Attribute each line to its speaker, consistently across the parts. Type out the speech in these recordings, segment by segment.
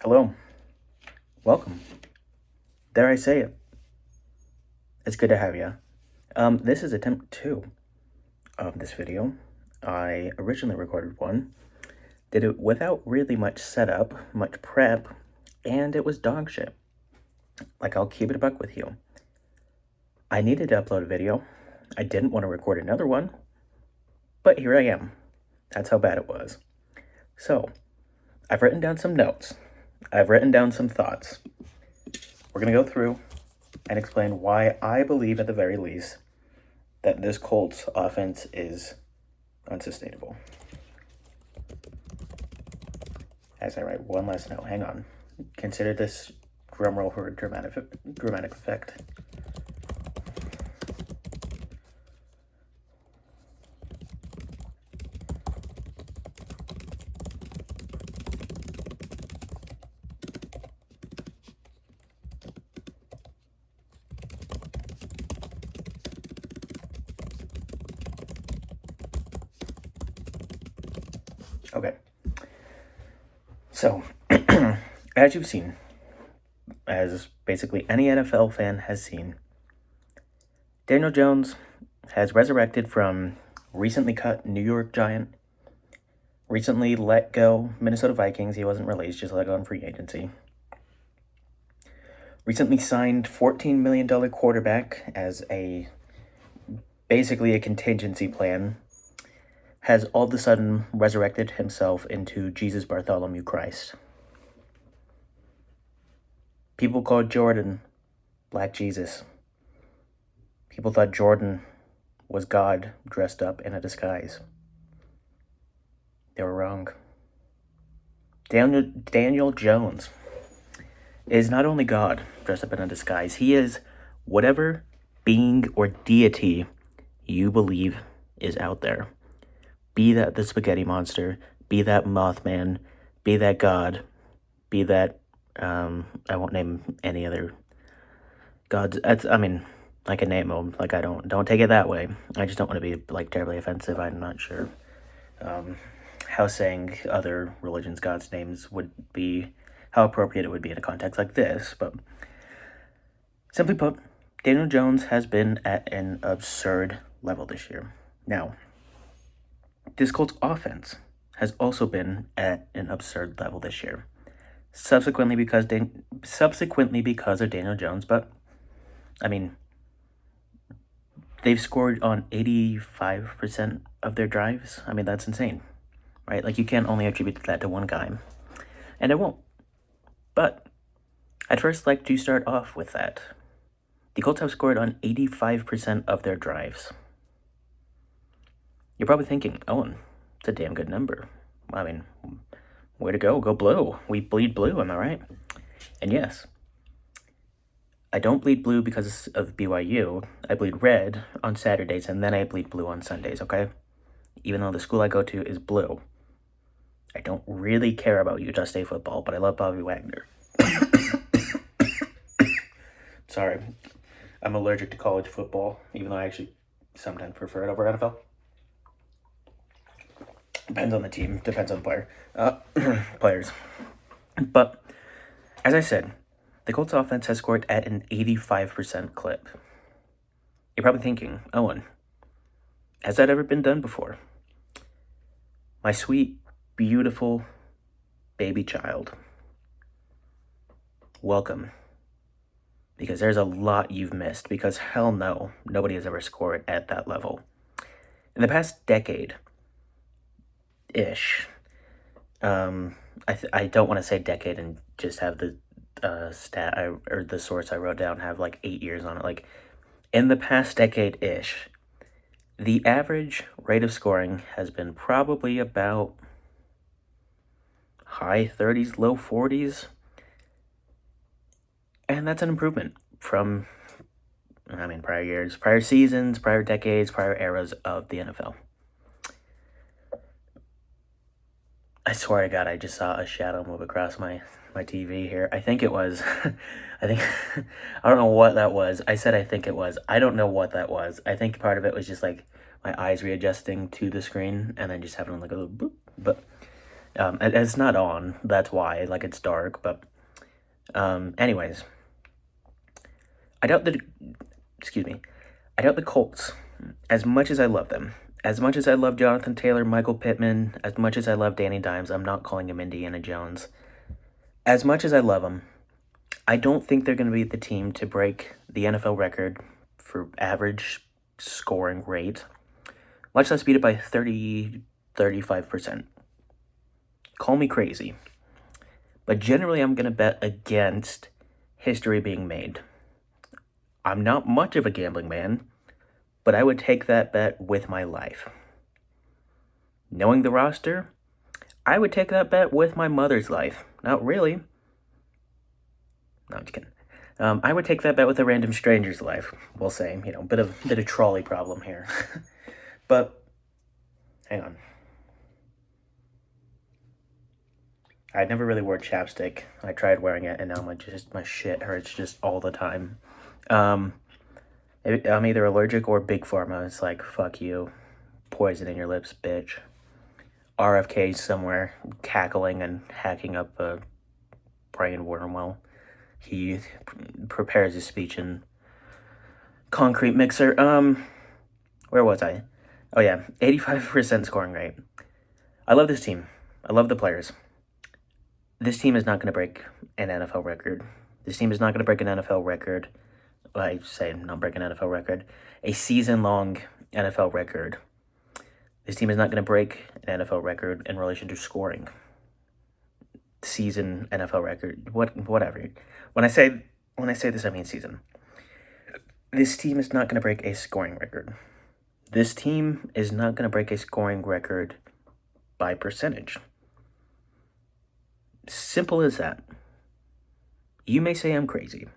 Speaker 1: Hello, welcome. Dare I say it? It's good to have you. This is attempt 2 of this video. I originally recorded one, did it without really much setup, much prep, and it was dog shit. Like, I'll keep it a buck with you. I needed to upload a video. I didn't want to record another one, but here I am. That's how bad it was. So, I've written down some notes. I've written down some thoughts. We're going to go through and explain why I believe, at the very least, that this Colts offense is unsustainable. As I write one last note, hang on. Consider this drumroll for a dramatic effect. Okay. So, as you've seen, as basically any NFL fan has seen, Daniel Jones has resurrected from recently cut New York Giant, recently let go Minnesota Vikings. He wasn't released, just let go on free agency. Recently signed $14 million quarterback as basically a contingency plan. Has all of a sudden resurrected himself into Jesus Bartholomew Christ. People called Jordan Black Jesus. People thought Jordan was God dressed up in a disguise. They were wrong. Daniel Jones is not only God dressed up in a disguise, he is whatever being or deity you believe is out there. Be that the spaghetti monster, be that Mothman, be that God, be that, I won't name any other gods. I can name them, like, don't take it that way. I just don't want to be, like, terribly offensive. I'm not sure how saying other religions' gods' names would be, how appropriate it would be in a context like this, but simply put, Daniel Jones has been at an absurd level this year. Now, this Colts offense has also been at an absurd level this year. Subsequently because of Daniel Jones, but, they've scored on 85% of their drives. That's insane, right? Like, you can't only attribute that to one guy, and I won't. But I'd first like to start off with that. The Colts have scored on 85% of their drives. You're probably thinking, Owen, it's a damn good number. Way to go. Go blue. We bleed blue, am I right? And yes, I don't bleed blue because of BYU. I bleed red on Saturdays, and then I bleed blue on Sundays, okay? Even though the school I go to is blue. I don't really care about Utah State football, but I love Bobby Wagner. Sorry. I'm allergic to college football, even though I actually sometimes prefer it over NFL. Depends on the team, depends on the player, players. But, as I said, the Colts offense has scored at an 85% clip. You're probably thinking, Owen, has that ever been done before? My sweet, beautiful baby child, welcome. Because there's a lot you've missed, because hell no, nobody has ever scored at that level. In the past decade, ish. I don't want to say decade and just have the or the source I wrote down have like 8 years on it. Like, in the past decade ish, the average rate of scoring has been probably about high 30s, low 40s, and that's an improvement from prior years, prior seasons, prior decades, prior eras of the NFL. I swear to God, I just saw a shadow move across my TV here. I think it was, I don't know what that was. I said I think it was. I don't know what that was. I think part of it was just like my eyes readjusting to the screen and then just having like a little boop. But It's not on. That's why. Like, it's dark. But anyways, I doubt the. Excuse me. I doubt the Colts. As much as I love them, as much as I love Jonathan Taylor, Michael Pittman, as much as I love Danny Dimes, I'm not calling him Indiana Jones. As much as I love him, I don't think they're going to be the team to break the NFL record for average scoring rate, much less beat it by 35%. Call me crazy. But generally, I'm going to bet against history being made. I'm not much of a gambling man, but I would take that bet with my life. Knowing the roster, I would take that bet with my mother's life. Not really. No, I'm just kidding. I would take that bet with a random stranger's life. We'll say, bit of trolley problem here. But hang on. I never really wore chapstick. I tried wearing it, and now my shit hurts just all the time. I'm either allergic or Big Pharma. It's like, fuck you, poison in your lips, bitch. RFK somewhere cackling and hacking up a brain worm while he prepares his speech in concrete mixer. Where was I? Oh yeah, 85% scoring rate. I love this team. I love the players. This team is not going to break an NFL record. This team is not going to break an NFL record. I say not break an NFL record. A season-long NFL record. This team is not going to break an NFL record in relation to scoring. Season NFL record. Whatever. When I say this, I mean season. This team is not going to break a scoring record. This team is not going to break a scoring record by percentage. Simple as that. You may say I'm crazy.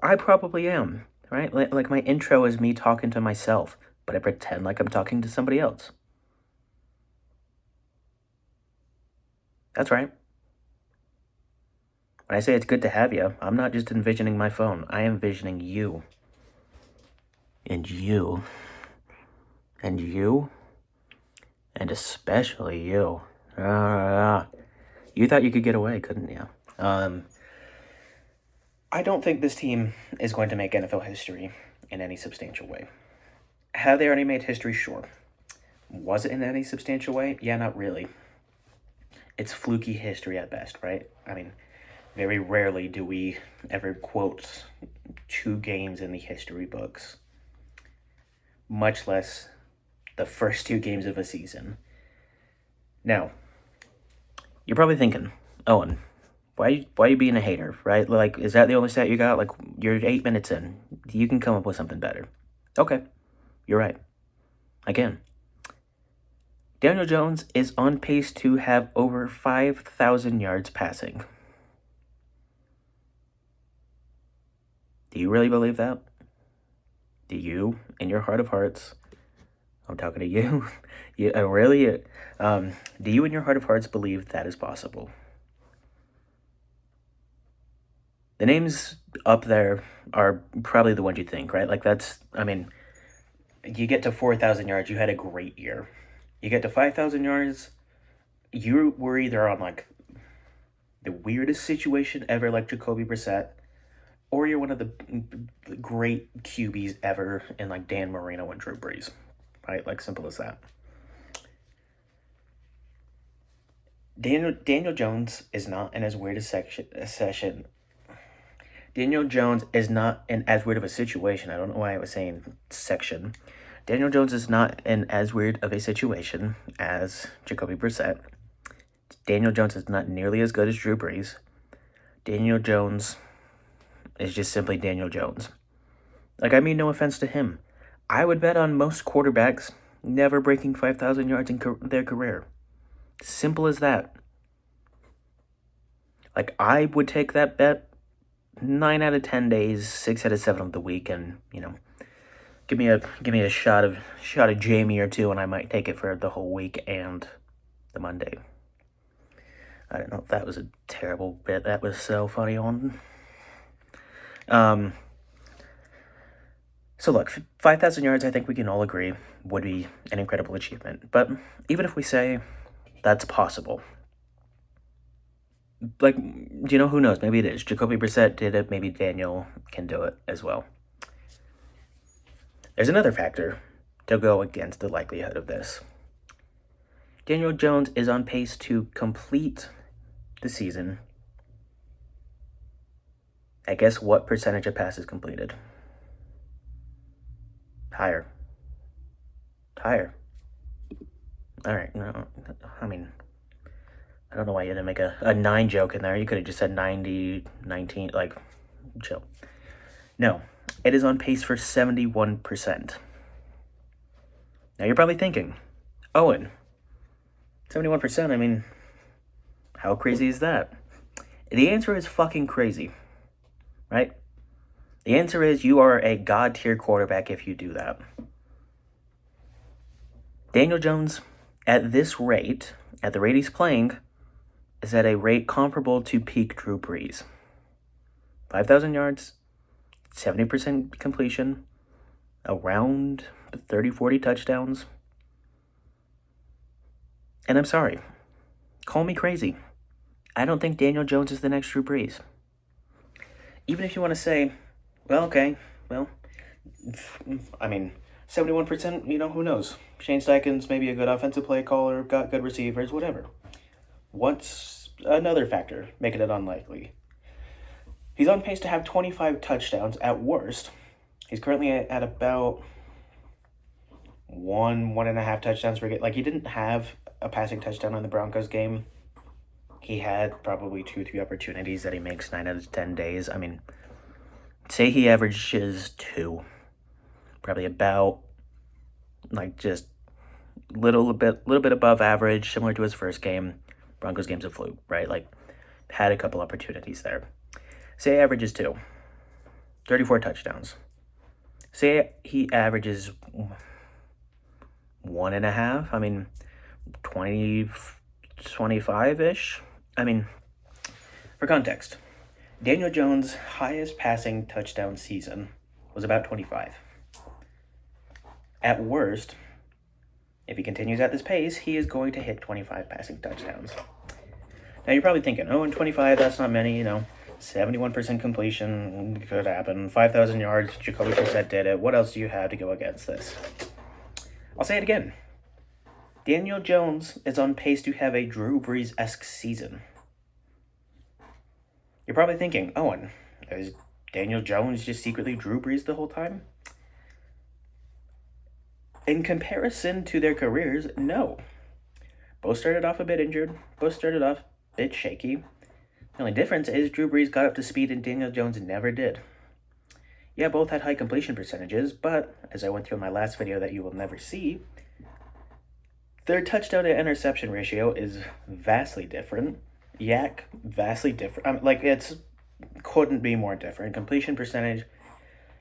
Speaker 1: I probably am, right? Like my intro is me talking to myself, but I pretend like I'm talking to somebody else. That's right. When I say it's good to have you, I'm not just envisioning my phone. I am envisioning you. And you. And you. And especially you. You thought you could get away, couldn't you? I don't think this team is going to make NFL history in any substantial way. Have they already made history? Sure. Was it in any substantial way? Yeah, not really. It's fluky history at best, right? I mean, very rarely do we ever quote 2 games in the history books, much less the first 2 games of a season. Now, you're probably thinking, Owen, why are you being a hater, right? Like, is that the only stat you got? Like, you're 8 minutes in. You can come up with something better. Okay, you're right. Again, Daniel Jones is on pace to have over 5,000 yards passing. Do you really believe that? Do you, in your heart of hearts, I'm talking to you, do you in your heart of hearts believe that is possible? The names up there are probably the ones you think, right? Like you get to 4,000 yards, you had a great year. You get to 5,000 yards, you were either on like the weirdest situation ever, like Jacoby Brissett, or you're one of the great QBs ever in like Dan Marino and Drew Brees, right? Like, simple as that. Daniel Jones is not in as weird a session. Daniel Jones is not in as weird of a situation. I don't know why I was saying section. Daniel Jones is not in as weird of a situation as Jacoby Brissett. Daniel Jones is not nearly as good as Drew Brees. Daniel Jones is just simply Daniel Jones. Like, I mean no offense to him. I would bet on most quarterbacks never breaking 5,000 yards in their career. Simple as that. Like, I would take that bet 9 out of 10 days, 6 out of 7 of the week, and give me a shot of Jamie or 2, and I might take it for the whole week and the Monday. I don't know if that was a terrible bit. That was so funny on. So look, 5,000 yards, I think we can all agree, would be an incredible achievement. But even if we say That's possible. Like, you know, who knows? Maybe it is. Jacoby Brissett did it. Maybe Daniel can do it as well. There's another factor to go against the likelihood of this. Daniel Jones is on pace to complete the season. I guess what percentage of passes completed? Higher. All right. No, I mean, I don't know why you didn't make a 9 joke in there. You could have just said 90, 19, like, chill. No, it is on pace for 71%. Now you're probably thinking, Owen, 71%, I mean, how crazy is that? The answer is fucking crazy, right? The answer is you are a god tier quarterback if you do that. Daniel Jones, at this rate, at the rate he's playing, is at a rate comparable to peak Drew Brees. 5,000 yards, 70% completion, around 30, 40 touchdowns. And I'm sorry, call me crazy. I don't think Daniel Jones is the next Drew Brees. Even if you want to say, well, okay, well, I mean, 71%, you know, who knows? Shane Steichen's maybe a good offensive play caller, got good receivers, whatever. What's another factor making it unlikely? He's on pace to have 25 touchdowns at worst. He's currently at about 1.5 touchdowns per game. Like, he didn't have a passing touchdown in the Broncos game. He had probably 2-3 opportunities that he makes 9 out of 10 days. I mean, say he averages 2. Probably about, like, just little bit above average, similar to his first game. Broncos game's a fluke, right? Like, had a couple opportunities there. Say he averages 2. 34 touchdowns. Say he averages 1.5. I mean, 20, 25-ish. I mean, for context, Daniel Jones' highest passing touchdown season was about 25. At worst, if he continues at this pace, he is going to hit 25 passing touchdowns. Now, you're probably thinking, oh, and 25, that's not many, you know. 71% completion could happen. 5,000 yards, Jacoby Brissett did it. What else do you have to go against this? I'll say it again. Daniel Jones is on pace to have a Drew Brees-esque season. You're probably thinking, Owen, is Daniel Jones just secretly Drew Brees the whole time? In comparison to their careers, no. Both started off a bit injured. Both started off a bit shaky. The only difference is Drew Brees got up to speed and Daniel Jones never did. Yeah, both had high completion percentages, but as I went through in my last video that you will never see, their touchdown to interception ratio is vastly different. Yak, vastly different. I mean, like, it's couldn't be more different. Completion percentage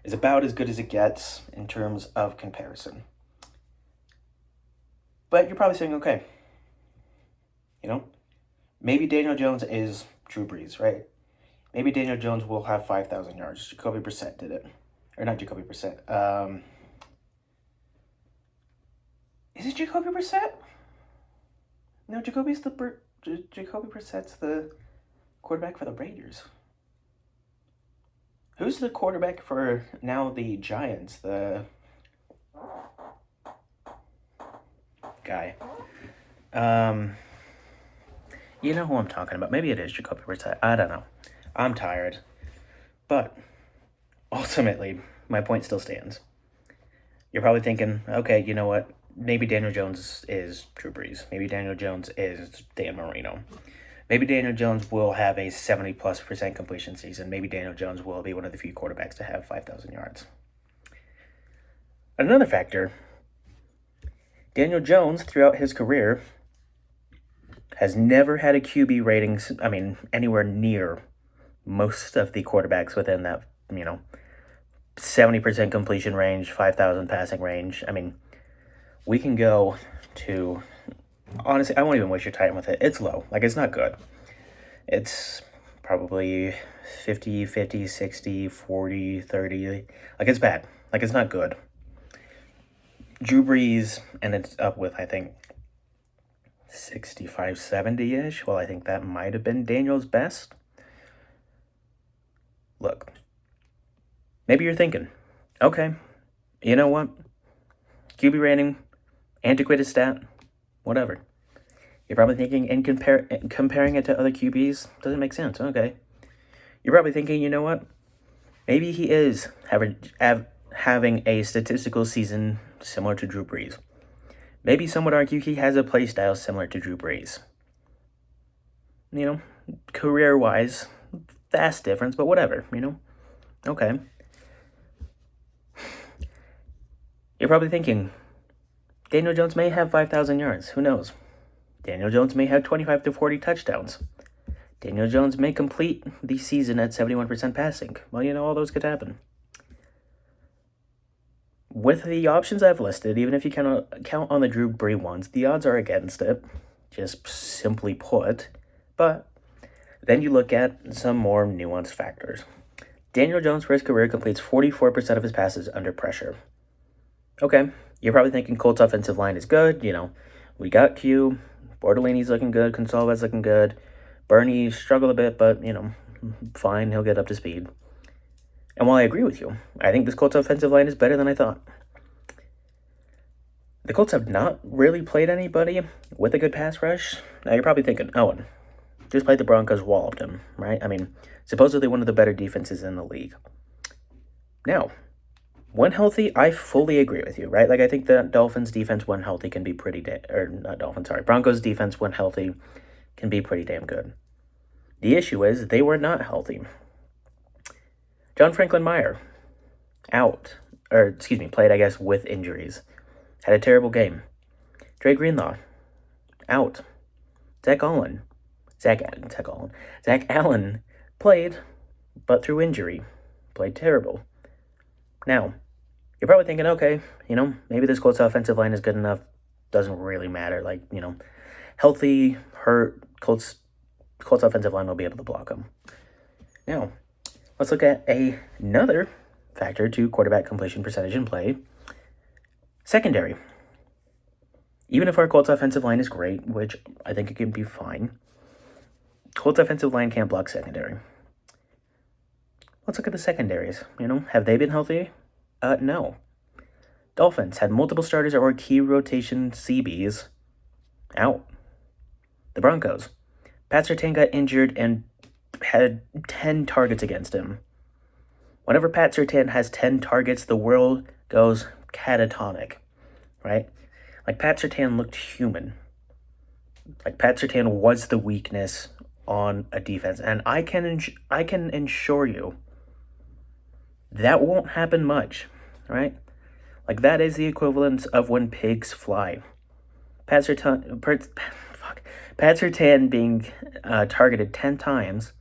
Speaker 1: is about as good as it gets in terms of comparison. But you're probably saying, okay, you know, maybe Daniel Jones is Drew Brees, right? Maybe Daniel Jones will have 5,000 yards. Jacoby Brissett did it. Or not Jacoby Brissett. Is it Jacoby Brissett? No, Jacoby Brissett's the quarterback for the Raiders. Who's the quarterback for now the Giants? The guy. You know who I'm talking about. Maybe it is Jacoby Brissett. I don't know. I'm tired. But ultimately, my point still stands. You're probably thinking, okay, you know what? Maybe Daniel Jones is Drew Brees. Maybe Daniel Jones is Dan Marino. Maybe Daniel Jones will have a 70+% completion season. Maybe Daniel Jones will be one of the few quarterbacks to have 5,000 yards. Another factor, Daniel Jones, throughout his career, has never had a QB rating, anywhere near most of the quarterbacks within that, 70% completion range, 5,000 passing range. I mean, we can go to, honestly, I won't even waste your time with it. It's low. Like, it's not good. It's probably 50, 50, 60, 40, 30. Like, it's bad. Like, it's not good. Drew Brees, and it's up with, I think, 65, 70-ish. Well, I think that might have been Daniel's best. Look, maybe you're thinking, okay, you know what? QB rating, antiquated stat, whatever. You're probably thinking, and comparing it to other QBs doesn't make sense. Okay. You're probably thinking, you know what? Maybe he is having a statistical season similar to Drew Brees. Maybe some would argue he has a play style similar to Drew Brees. You know, career-wise, vast difference, but whatever, you know? Okay. You're probably thinking, Daniel Jones may have 5,000 yards. Who knows? Daniel Jones may have 25 to 40 touchdowns. Daniel Jones may complete the season at 71% passing. Well, you know, all those could happen. With the options I've listed, even if you count on the Drew Brees ones, the odds are against it, just simply put. But then you look at some more nuanced factors. Daniel Jones for his career completes 44% of his passes under pressure. Okay, you're probably thinking Colts offensive line is good. You know, we got Q, Bordolini's looking good, Consalva's looking good. Bernie struggled a bit, but, you know, fine, he'll get up to speed. And while I agree with you, I think this Colts offensive line is better than I thought. The Colts have not really played anybody with a good pass rush. Now you're probably thinking, Owen, just played the Broncos, walloped him, right? I mean, supposedly one of the better defenses in the league. Now, when healthy, I fully agree with you, right? Like, I think the Dolphins defense when healthy can be Broncos defense when healthy can be pretty damn good. The issue is they were not healthy. John Franklin Meyer, played, I guess, with injuries. Had a terrible game. Dre Greenlaw, out. Zach Allen played, but through injury. Played terrible. Now, you're probably thinking, okay, you know, maybe this Colts offensive line is good enough. Doesn't really matter. Like, you know, healthy, hurt, Colts offensive line will be able to block them. Now, let's look at another factor to quarterback completion percentage in play. Secondary. Even if our Colts offensive line is great, which I think it can be fine, Colts offensive line can't block secondary. Let's look at the secondaries. You know, have they been healthy? No. Dolphins had multiple starters or key rotation CBs out. The Broncos. Pat Surtain got injured and had 10 targets against him. Whenever Pat Surtain has 10 targets, the world goes catatonic, right? Like, Pat Surtain looked human. Like, Pat Surtain was the weakness on a defense. And I can ensure you that won't happen much, right? Like, that is the equivalent of when pigs fly. Pat Surtain being targeted 10 times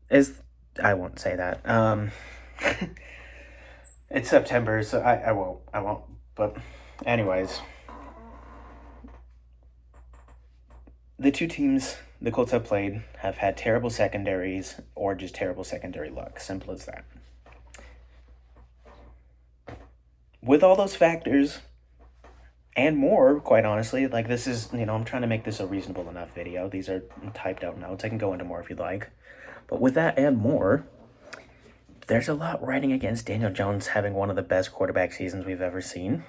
Speaker 1: is... I won't say that. It's September, so I won't. But anyways, the two teams the Colts have played have had terrible secondaries or just terrible secondary luck. Simple as that. With all those factors and more, quite honestly, like, this is, you know, I'm trying to make this a reasonable enough video. These are typed out notes. I can go into more if you'd like. But with that and more, there's a lot riding against Daniel Jones having one of the best quarterback seasons we've ever seen.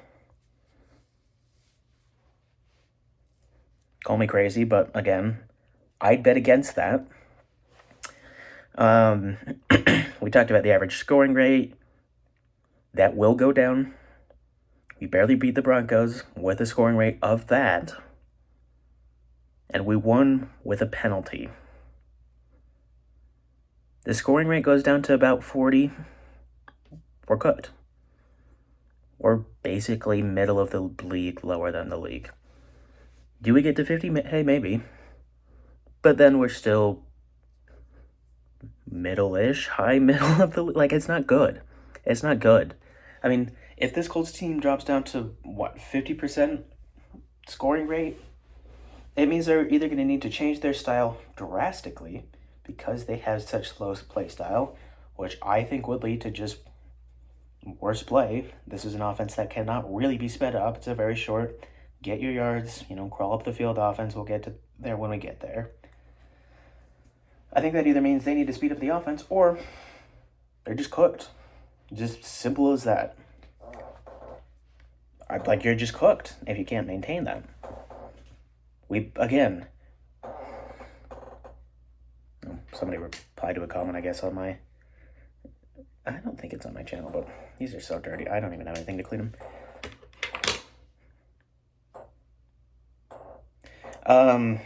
Speaker 1: Call me crazy, but again, I'd bet against that. We talked about the average scoring rate. That will go down. We barely beat the Broncos with a scoring rate of that. And we won with a penalty. The scoring rate goes down to about 40. We're good. We're basically middle of the league, lower than the league. Do we get to 50? Hey, maybe. But then we're still middle-ish, high middle of the league. Like, it's not good. It's not good. I mean, if this Colts team drops down to, 50% scoring rate, it means they're either going to need to change their style drastically because they have such slow play style, which I think would lead to just worse play. This is an offense that cannot really be sped up. It's a very short get your yards, crawl up the field offense. We'll get to there when we get there. I think that either means they need to speed up the offense or they're just cooked. Just simple as that. Like, you're just cooked if you can't maintain that. Somebody replied to a comment, I guess, on my... I don't think it's on my channel, but these are so dirty. I don't even have anything to clean them.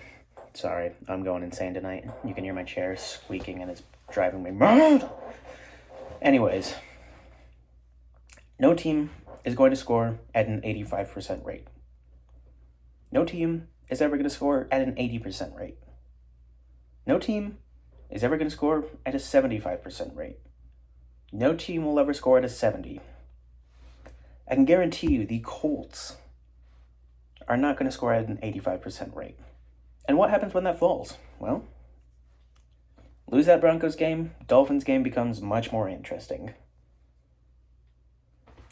Speaker 1: Sorry, I'm going insane tonight. You can hear my chair squeaking and it's driving me mad. Anyways, no team is going to score at an 85% rate. No team is ever going to score at an 80% rate. No team is ever going to score at a 75% rate. No team will ever score at a 70. I can guarantee you the Colts are not going to score at an 85% rate. And what happens when that falls? Well, lose that Broncos game, Dolphins game becomes much more interesting.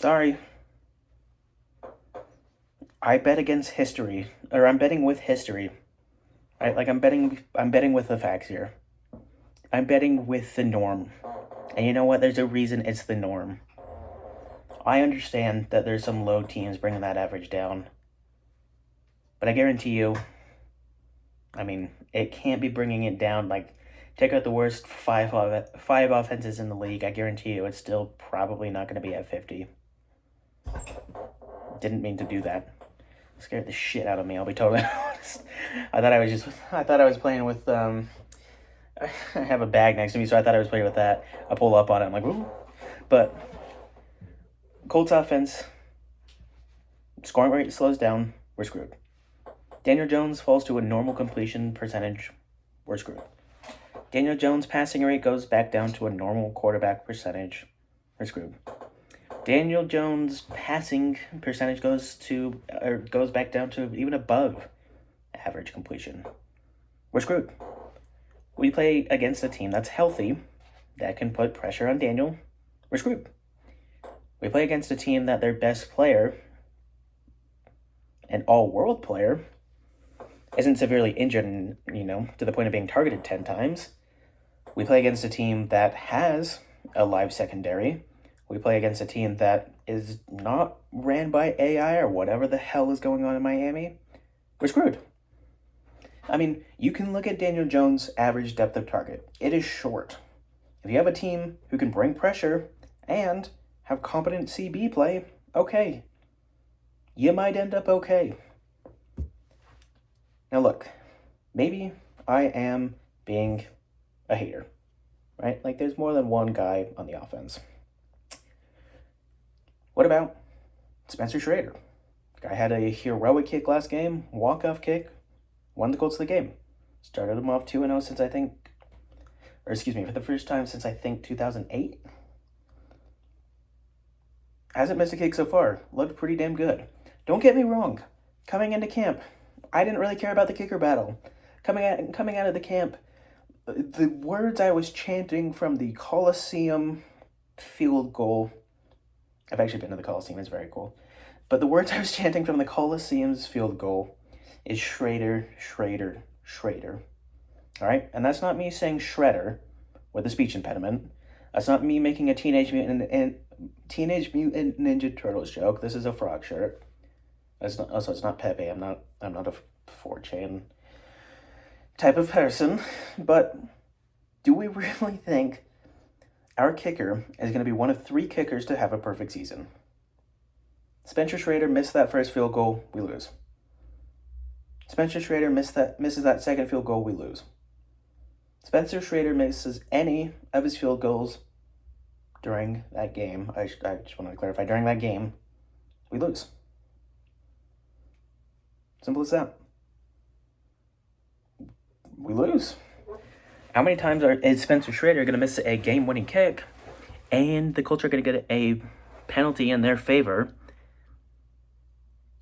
Speaker 1: Sorry. I bet against history, or I'm betting with history. Right? Like, I'm betting with the facts here. I'm betting with the norm. And you know what? There's a reason it's the norm. I understand that there's some low teams bringing that average down. But I guarantee you, it can't be bringing it down. Like, take out the worst five offenses in the league. I guarantee you it's still probably not going to be at 50. Didn't mean to do that. Scared the shit out of me, I'll be totally honest. I thought I was playing with, I have a bag next to me, so I thought I was playing with that. I pull up on it, I'm like, ooh. But Colts offense, scoring rate slows down, we're screwed. Daniel Jones falls to a normal completion percentage, we're screwed. Daniel Jones' passing rate goes back down to a normal quarterback percentage, we're screwed. Daniel Jones' passing percentage goes back down to even above average completion. We're screwed. We play against a team that's healthy, that can put pressure on Daniel. We're screwed. We play against a team that their best player, an all-world player, isn't severely injured, to the point of being targeted 10 times. We play against a team that has a live secondary. We play against a team that is not ran by AI or whatever the hell is going on in Miami. We're screwed. You can look at Daniel Jones' average depth of target. It is short. If you have a team who can bring pressure and have competent CB play, okay. You might end up okay. Now look, maybe I am being a hater, right? Like, there's more than one guy on the offense. What about Spencer Schrader? Guy had a heroic kick last game, walk-off kick, won the Colts the game. Started him off 2-0 for the first time since I think 2008. Hasn't missed a kick so far. Looked pretty damn good. Don't get me wrong. Coming into camp, I didn't really care about the kicker battle. Coming out of the camp, the words I was chanting from the Coliseum field goal... I've actually been to the Coliseum, it's very cool. But the words I was chanting from the Coliseum's field goal is Schrader, Schrader, Schrader. All right? And that's not me saying shredder with a speech impediment. That's not me making a Teenage Mutant Ninja Turtles joke. This is a frog shirt. It's not Pepe. I'm not a 4chan type of person. But do we really think our kicker is going to be one of 3 kickers to have a perfect season? Spencer Schrader missed that first field goal, we lose. Spencer Schrader misses that second field goal, we lose. Spencer Schrader misses any of his field goals during that game. I just want to clarify, during that game, we lose. Simple as that. We lose. How many times is Spencer Schrader going to miss a game-winning kick and the Colts are going to get a penalty in their favor?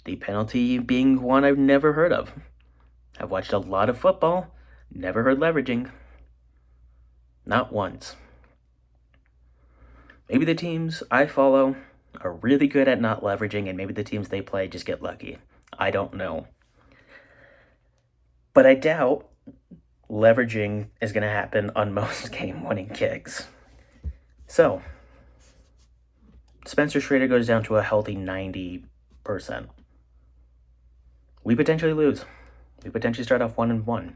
Speaker 1: The penalty being one I've never heard of. I've watched a lot of football, never heard leveraging. Not once. Maybe the teams I follow are really good at not leveraging, and maybe the teams they play just get lucky. I don't know. But I doubt leveraging is going to happen on most game-winning kicks. So, Spencer Schrader goes down to a healthy 90%. We potentially lose. We potentially start off 1-1.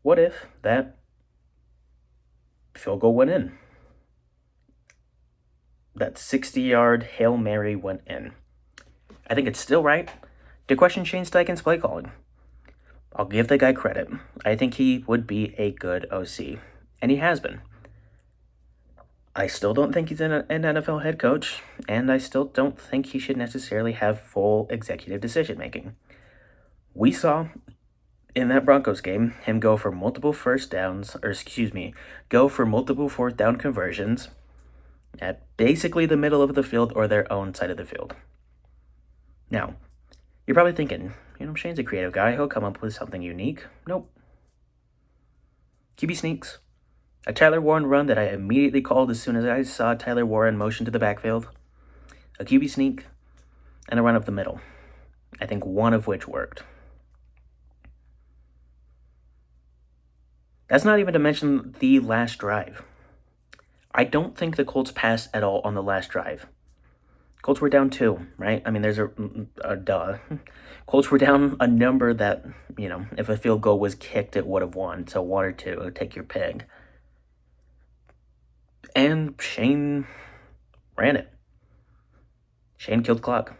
Speaker 1: What if that field goal went in? That 60-yard Hail Mary went in. I think it's still right to question Shane Steichen's play calling. I'll give the guy credit. I think he would be a good OC, and he has been. I still don't think he's an NFL head coach, and I still don't think he should necessarily have full executive decision-making. We saw in that Broncos game him go for multiple fourth down conversions at basically the middle of the field or their own side of the field. Now, you're probably thinking, Shane's a creative guy. He'll come up with something unique. Nope. QB sneaks. A Tyler Warren run that I immediately called as soon as I saw Tyler Warren motion to the backfield. A QB sneak. And a run up the middle. I think one of which worked. That's not even to mention the last drive. I don't think the Colts passed at all on the last drive. Colts were down 2, right? I mean, there's a duh. Colts were down a number that, if a field goal was kicked, it would have won. So 1 or 2, take your pick. And Shane ran it. Shane killed clock.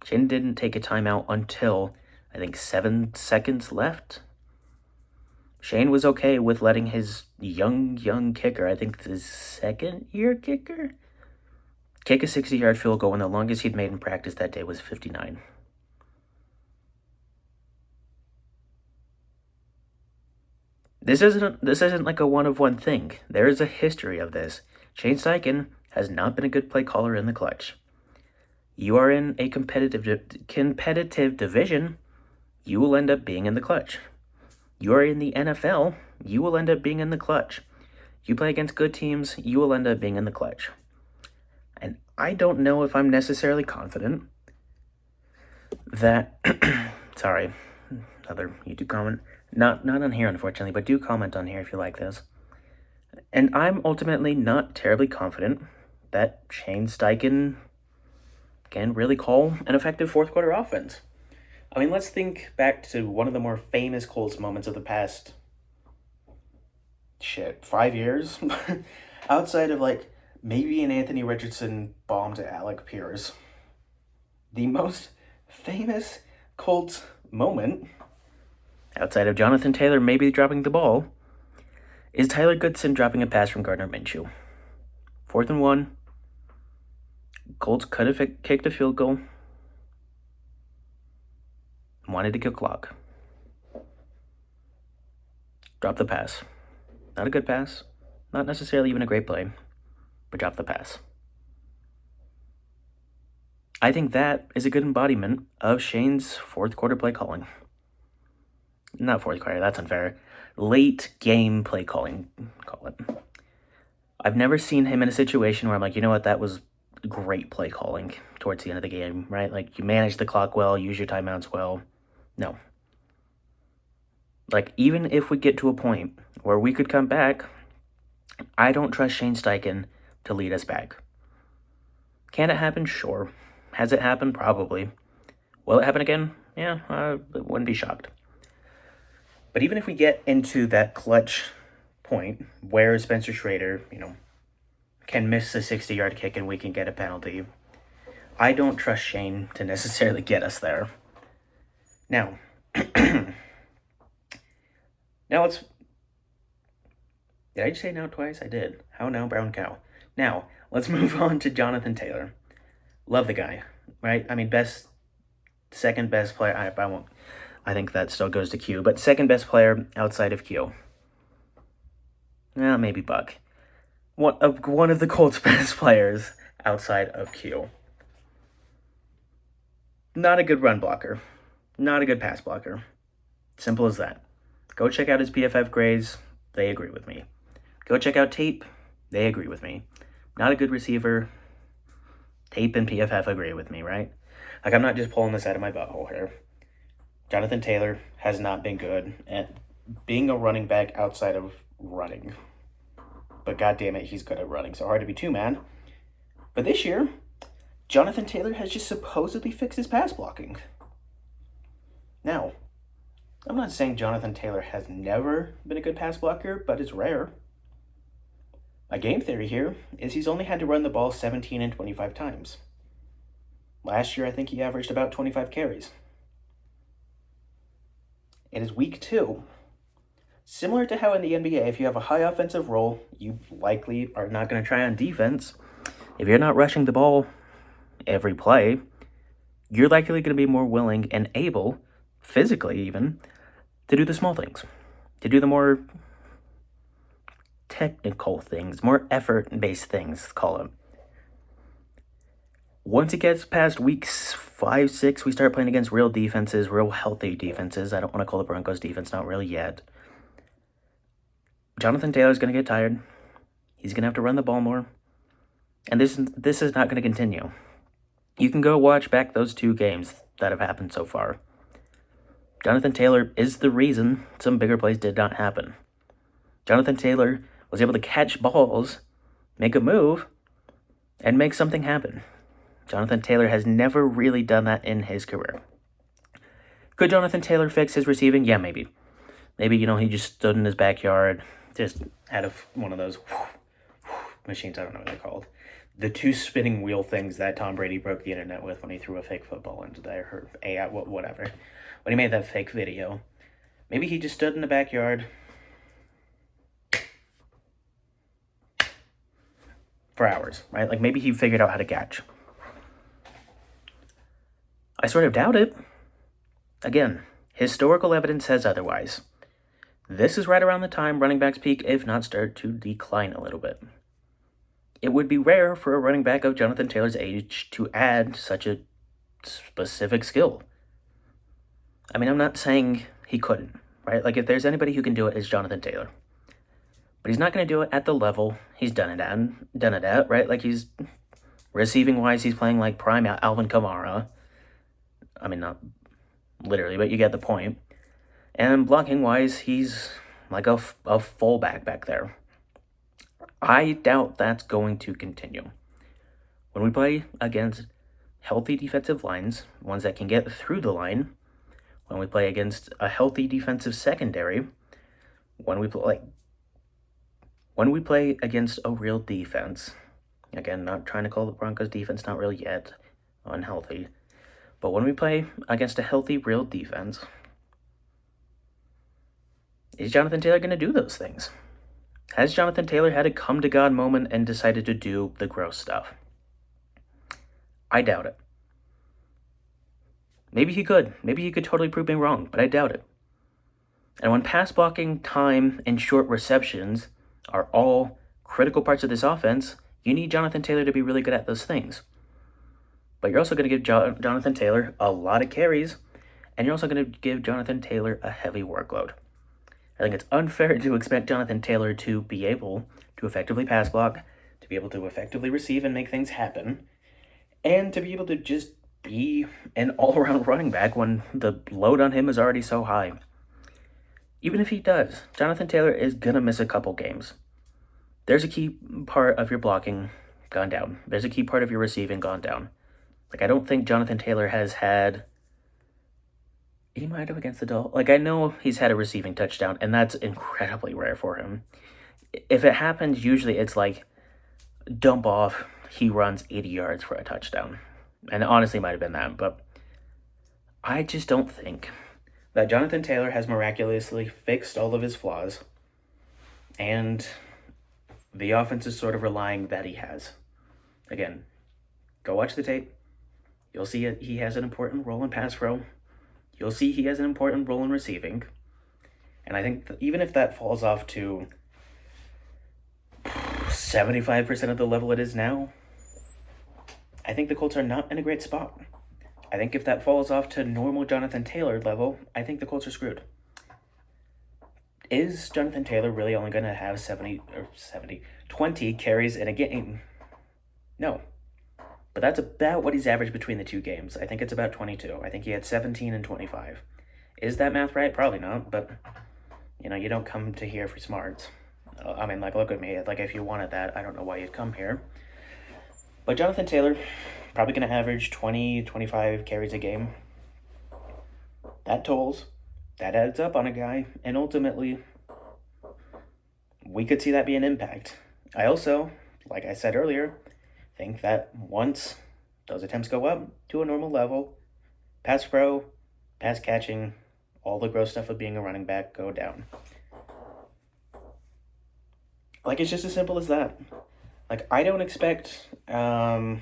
Speaker 1: Shane didn't take a timeout until, I think, 7 seconds left. Shane was okay with letting his young kicker, I think his second-year kicker, kick a 60-yard field goal when the longest he'd made in practice that day was 59. This isn't like a one-of-one thing. There is a history of this. Shane Steichen has not been a good play caller in the clutch. You are in a competitive division, you will end up being in the clutch. You are in the NFL, you will end up being in the clutch. You play against good teams, you will end up being in the clutch. And I don't know if I'm necessarily confident that, sorry, another YouTube comment. Not on here, unfortunately, but do comment on here if you like this. And I'm ultimately not terribly confident that Shane Steichen can really call an effective fourth quarter offense. I mean, let's think back to one of the more famous Colts moments of the past, 5 years? Outside of, maybe an Anthony Richardson bomb to Alec Pierce. The most famous Colts moment, outside of Jonathan Taylor maybe dropping the ball, is Tyler Goodson dropping a pass from Gardner Minshew. 4th and 1. Colts could have kicked a field goal. Wanted to kill clock. Drop the pass. Not a good pass. Not necessarily even a great play. But drop the pass. I think that is a good embodiment of Shane's fourth quarter play calling. Not fourth quarter, that's unfair. Late game play calling, call it. I've never seen him in a situation where I'm like, you know what, that was great play calling towards the end of the game, right? You manage the clock well, use your timeouts well. No. Even if we get to a point where we could come back, I don't trust Shane Steichen to lead us back. Can it happen? Sure. Has it happened? Probably. Will it happen again? Yeah, I wouldn't be shocked. But even if we get into that clutch point where Spencer Schrader, can miss a 60-yard kick and we can get a penalty, I don't trust Shane to necessarily get us there. Now, let's... Did I just say now twice? I did. How now, brown cow? Now, let's move on to Jonathan Taylor. Love the guy, right? I mean, second best player. I think that still goes to Q, but second best player outside of Q. Maybe Buck. One of the Colts' best players outside of Q. Not a good run blocker. Not a good pass blocker. Simple as that. Go check out his PFF grades. They agree with me. Go check out tape. They agree with me. Not a good receiver. Tape and PFF agree with me, right? Like, I'm not just pulling this out of my butthole here. Jonathan Taylor has not been good at being a running back outside of running. But god damn it, he's good at running, so hard to be too mad. But this year, Jonathan Taylor has just supposedly fixed his pass blocking. Now, I'm not saying Jonathan Taylor has never been a good pass blocker, but it's rare. My game theory here is he's only had to run the ball 17 and 25 times. Last year, I think he averaged about 25 carries. It is week 2. Similar to how in the NBA, if you have a high offensive role, you likely are not going to try on defense. If you're not rushing the ball every play, you're likely going to be more willing and able, physically even, to do the small things, to do the more technical things, more effort-based things, call it. Once it gets past weeks 5, 6, we start playing against real defenses, real healthy defenses. I don't want to call the Broncos defense, not really yet. Jonathan Taylor's going to get tired. He's going to have to run the ball more. And this is not going to continue. You can go watch back those 2 games that have happened so far. Jonathan Taylor is the reason some bigger plays did not happen. Jonathan Taylor was able to catch balls, make a move, and make something happen. Jonathan Taylor has never really done that in his career. Could Jonathan Taylor fix his receiving? Yeah, maybe. Maybe, he just stood in his backyard, just had one of those machines, I don't know what they're called. The 2 spinning wheel things that Tom Brady broke the internet with when he threw a fake football into there, or AI, whatever. When he made that fake video. Maybe he just stood in the backyard for hours, right? Like, maybe he figured out how to catch. I sort of doubt it. Again, historical evidence says otherwise. This is right around the time running backs peak, if not start to decline a little bit. It would be rare for a running back of Jonathan Taylor's age to add such a specific skill. I mean, I'm not saying he couldn't, right? Like, if there's anybody who can do it, it's Jonathan Taylor. But he's not going to do it at the level he's done it at, right? Like, he's receiving-wise, he's playing like prime Alvin Kamara. I mean, not literally, but you get the point. And blocking-wise, he's like a fullback back there. I doubt that's going to continue. When we play against healthy defensive lines, ones that can get through the line, when we play against a healthy defensive secondary, when we play against a real defense, again, not trying to call the Broncos defense not real yet, unhealthy, but when we play against a healthy, real defense, is Jonathan Taylor going to do those things? Has Jonathan Taylor had a come-to-God moment and decided to do the gross stuff? I doubt it. Maybe he could. Maybe he could totally prove me wrong, but I doubt it. And when pass blocking, time, and short receptions are all critical parts of this offense, you need Jonathan Taylor to be really good at those things. But you're also going to give Jonathan Taylor a lot of carries, and you're also going to give Jonathan Taylor a heavy workload. I think it's unfair to expect Jonathan Taylor to be able to effectively pass block, to be able to effectively receive and make things happen, and to be able to just be an all-around running back when the load on him is already so high. Even if he does, Jonathan Taylor is going to miss a couple games. There's a key part of your blocking gone down. There's a key part of your receiving gone down. Like, I don't think Jonathan Taylor has had... He might have against the Dolphins. Like, I know he's had a receiving touchdown, and that's incredibly rare for him. If it happens, usually it's like, dump off, he runs 80 yards for a touchdown. And it honestly might have been that, but I just don't think that Jonathan Taylor has miraculously fixed all of his flaws, and the offense is sort of relying that he has. Again, go watch the tape. You'll see he has an important role in pass pro. You'll see he has an important role in receiving. And I think even if that falls off to 75% of the level it is now, I think the Colts are not in a great spot. I think if that falls off to normal Jonathan Taylor level, I think the Colts are screwed. Is Jonathan Taylor really only going to have 20 carries in a game? No. But that's about what he's averaged between the two games. I think it's about 22. I think he had 17 and 25. Is that math right? Probably not, but, you don't come to here for smarts. I mean, look at me. If you wanted that, I don't know why you'd come here. But Jonathan Taylor, probably going to average 20, 25 carries a game. That tolls. That adds up on a guy. And ultimately, we could see that be an impact. I also, like I said earlier, think that once those attempts go up to a normal level, pass pro, pass catching, all the gross stuff of being a running back go down. It's just as simple as that. I don't expect, I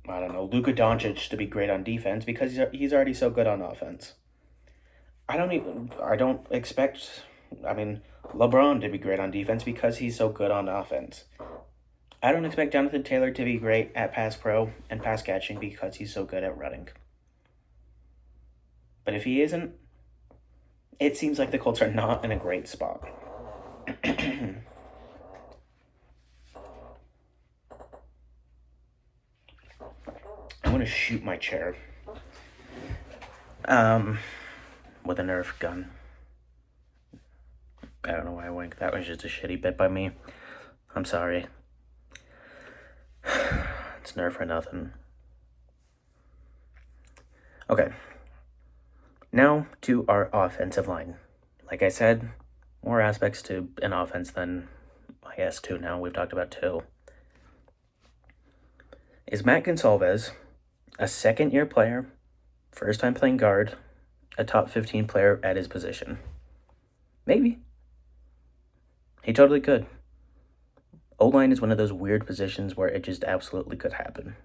Speaker 1: don't know, Luka Doncic to be great on defense because he's already so good on offense. I don't expect, LeBron to be great on defense because he's so good on offense. I don't expect Jonathan Taylor to be great at pass pro and pass catching because he's so good at running. But if he isn't, it seems like the Colts are not in a great spot. I want to shoot my chair. With a Nerf gun. I don't know why I winked. That was just a shitty bit by me. I'm sorry. It's Nerf for nothing. Okay. Now to our offensive line. Like I said, more aspects to an offense than, I guess, two now. We've talked about two. Is Matt Gonsalves a second-year player, first time playing guard, a top 15 player at his position? Maybe. He totally could. O-line is one of those weird positions where it just absolutely could happen.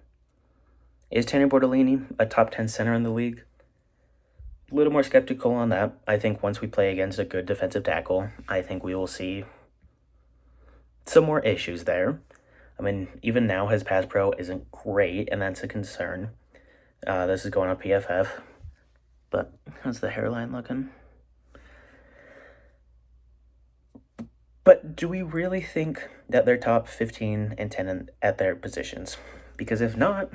Speaker 1: Is Tanner Bortolini a top 10 center in the league? A little more skeptical on that. I think once we play against a good defensive tackle, I think we will see some more issues there. Even now his pass pro isn't great, and that's a concern. This is going on PFF. But how's the hairline looking? But do we really think that they're top 15 and 10 at their positions? Because if not,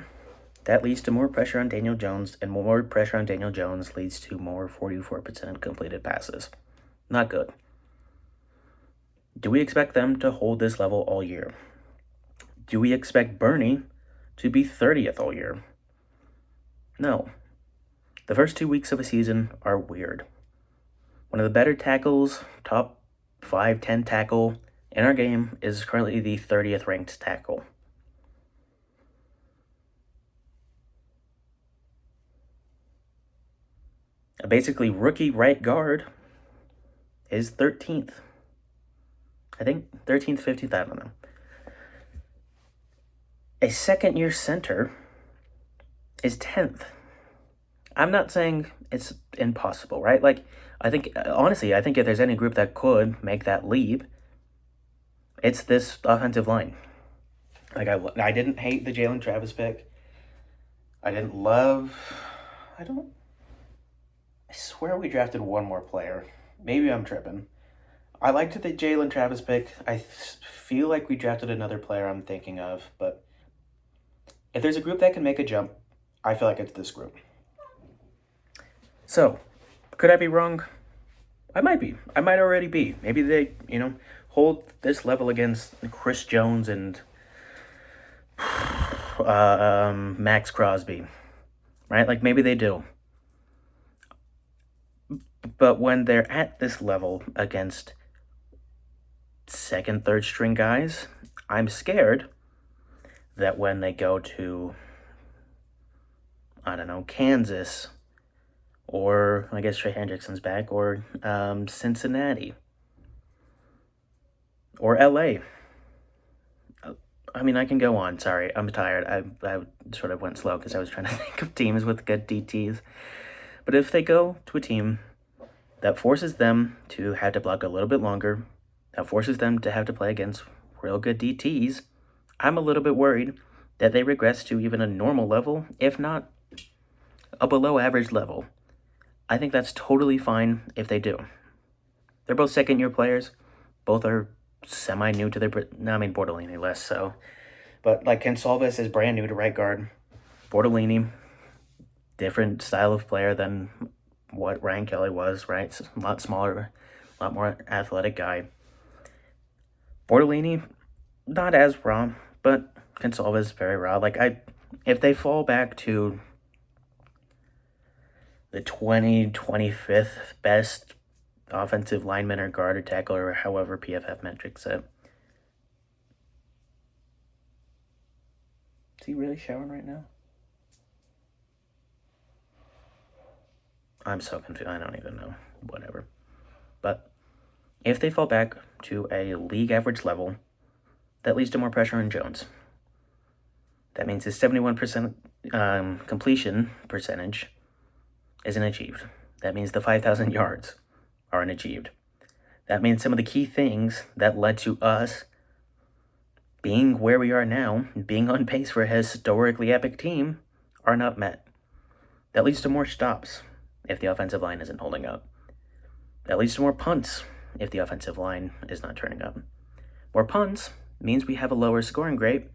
Speaker 1: that leads to more pressure on Daniel Jones, and more pressure on Daniel Jones leads to more 44% completed passes. Not good. Do we expect them to hold this level all year? Do we expect Bernie to be 30th all year? No. The first 2 weeks of a season are weird. One of the better tackles, top 5, 10 tackle in our game, is currently the 30th ranked tackle. A basically rookie right guard is 13th. I think 13th, 15th, I don't know. A second-year center is 10th. I'm not saying it's impossible, right? I think if there's any group that could make that leap, it's this offensive line. I didn't hate the Jalen Travis pick. I swear we drafted one more player. Maybe I'm tripping. I liked the Jalen Travis pick. I feel like we drafted another player I'm thinking of, but if there's a group that can make a jump, I feel like it's this group. So, could I be wrong? I might be. I might already be. Maybe they, hold this level against Chris Jones and Max Crosby, right? Maybe they do. But when they're at this level against second, third string guys, I'm scared that when they go to, Kansas, or I guess Trey Hendrickson's back, or Cincinnati, or LA. I can go on. Sorry, I'm tired. I sort of went slow because I was trying to think of teams with good DTs. But if they go to a team that forces them to have to block a little bit longer, that forces them to have to play against real good DTs, I'm a little bit worried that they regress to even a normal level, if not a below average level. I think that's totally fine if they do. They're both second-year players. Both are semi-new to their... Bortolini less so. But like Consalves is brand new to right guard. Bortolini, different style of player than what Ryan Kelly was, right? A lot smaller, a lot more athletic guy. Bortolini, not as raw, but Consalves very raw. If they fall back to the 25th best offensive lineman or guard or tackle or however PFF metrics it. Is he really showering right now? I'm so confused. I don't even know. Whatever. But if they fall back to a league average level, that leads to more pressure on Jones. That means his 71% completion percentage isn't achieved. That means the 5,000 yards aren't achieved. That means some of the key things that led to us being where we are now, being on pace for a historically epic team, are not met. That leads to more stops if the offensive line isn't holding up. That leads to more punts if the offensive line is not turning up. More punts means we have a lower scoring rate,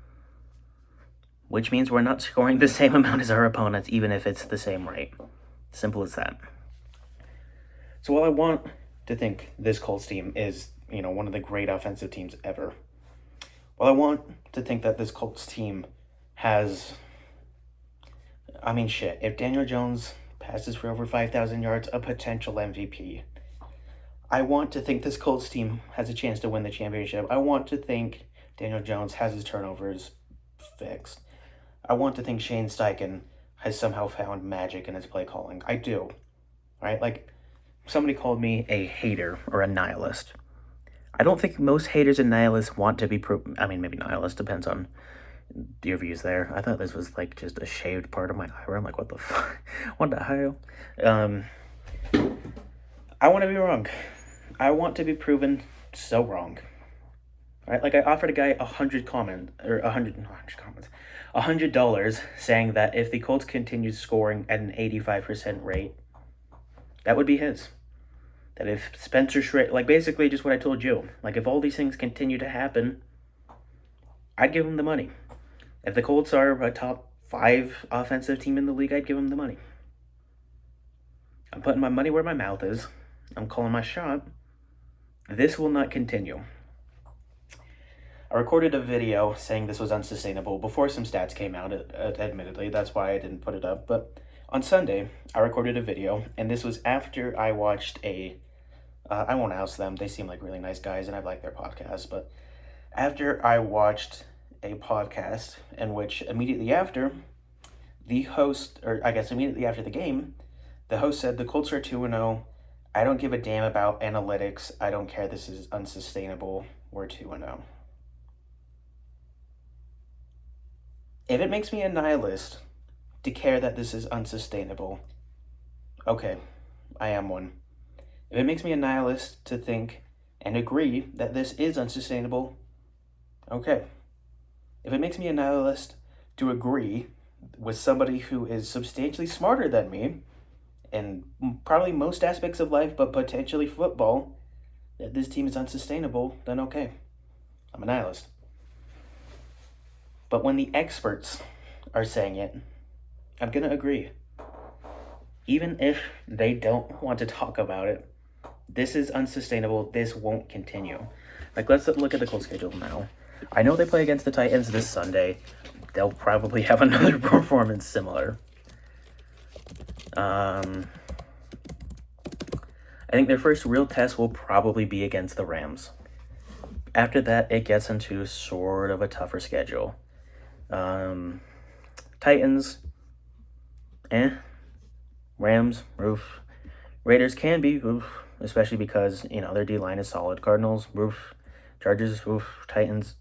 Speaker 1: which means we're not scoring the same amount as our opponents, even if it's the same rate. Simple as that. So while I want to think this Colts team is, one of the great offensive teams ever, while I want to think that this Colts team has, if Daniel Jones passes for over 5,000 yards, a potential MVP. I want to think this Colts team has a chance to win the championship. I want to think Daniel Jones has his turnovers fixed. I want to think Shane Steichen has somehow found magic in his play calling. I do, right? Like, somebody called me a hater or a nihilist. I don't think most haters and nihilists want to be maybe nihilist, depends on your views there. I thought this was like just a shaved part of my eyebrow. I'm like, what the fuck? What the hell? I want to be wrong. I want to be proven so wrong. Right? Like, I offered a guy $100 saying that if the Colts continued scoring at an 85% rate, that would be his. That if Spencer Schrader, basically just what I told you, if all these things continue to happen, I'd give him the money. If the Colts are a top 5 offensive team in the league, I'd give them the money. I'm putting my money where my mouth is. I'm calling my shot. This will not continue. I recorded a video saying this was unsustainable before some stats came out, admittedly. That's why I didn't put it up. But on Sunday, I recorded a video, and this was after I watched I won't oust them. They seem like really nice guys, and I like their podcast. But after I watched a podcast in which immediately after the game, the host said, the Colts are 2-0. I don't give a damn about analytics. I don't care. This is unsustainable. We're 2-0. If it makes me a nihilist to care that this is unsustainable, okay, I am one. If it makes me a nihilist to think and agree that this is unsustainable, okay. If it makes me a nihilist to agree with somebody who is substantially smarter than me in probably most aspects of life, but potentially football, that this team is unsustainable, then okay, I'm a nihilist. But when the experts are saying it, I'm going to agree. Even if they don't want to talk about it, this is unsustainable. This won't continue. Let's look at the Colts schedule now. I know they play against the Titans this Sunday. They'll probably have another performance similar. I think their first real test will probably be against the Rams. After that, it gets into sort of a tougher schedule. Titans, Rams, oof. Raiders can be, oof, especially because, their D-line is solid. Cardinals, oof. Chargers, oof. Titans,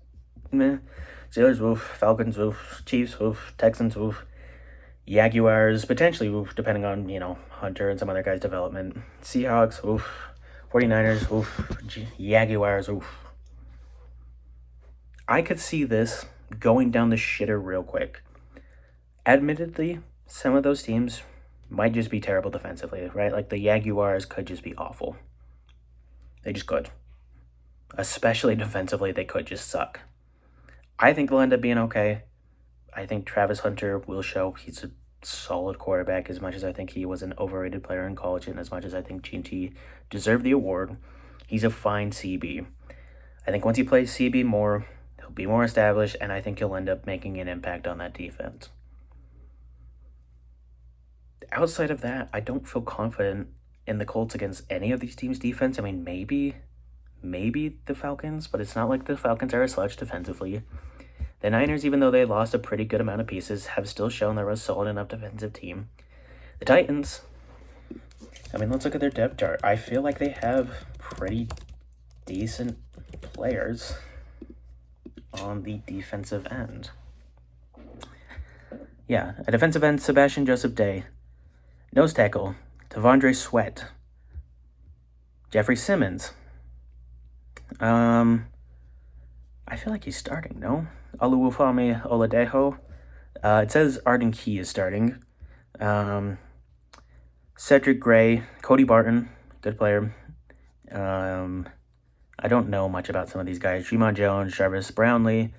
Speaker 1: meh. Steelers, oof. Falcons, oof. Chiefs, oof. Texans, oof. Jaguars, potentially, oof, depending on, Hunter and some other guys' development. Seahawks, oof. 49ers, oof. Jaguars, oof. I could see this going down the shitter real quick. Admittedly, some of those teams might just be terrible defensively, right? Like the Jaguars could just be awful. They just could. Especially defensively, they could just suck. I think they'll end up being okay. I think Travis Hunter will show he's a solid quarterback as much as I think he was an overrated player in college and as much as I think G&T deserved the award. He's a fine CB. I think once he plays CB more, he'll be more established, and I think he'll end up making an impact on that defense. Outside of that, I don't feel confident in the Colts against any of these teams' defense. I mean, maybe the Falcons, but it's not like the Falcons are a slouch defensively. The Niners, even though they lost a pretty good amount of pieces, have still shown they're a solid enough defensive team. The Titans, I mean, let's look at their depth chart. I feel like they have pretty decent players on the defensive end. Yeah, a defensive end, Sebastian Joseph Day. Nose tackle, Devondre Sweat. Jeffrey Simmons. I feel like he's starting, no? Oluwafemi Oladejo. It says Arden Key is starting. Cedric Gray, Cody Barton, good player. I don't know much about some of these guys. Dre'Mont Jones, Jarvis Brownlee,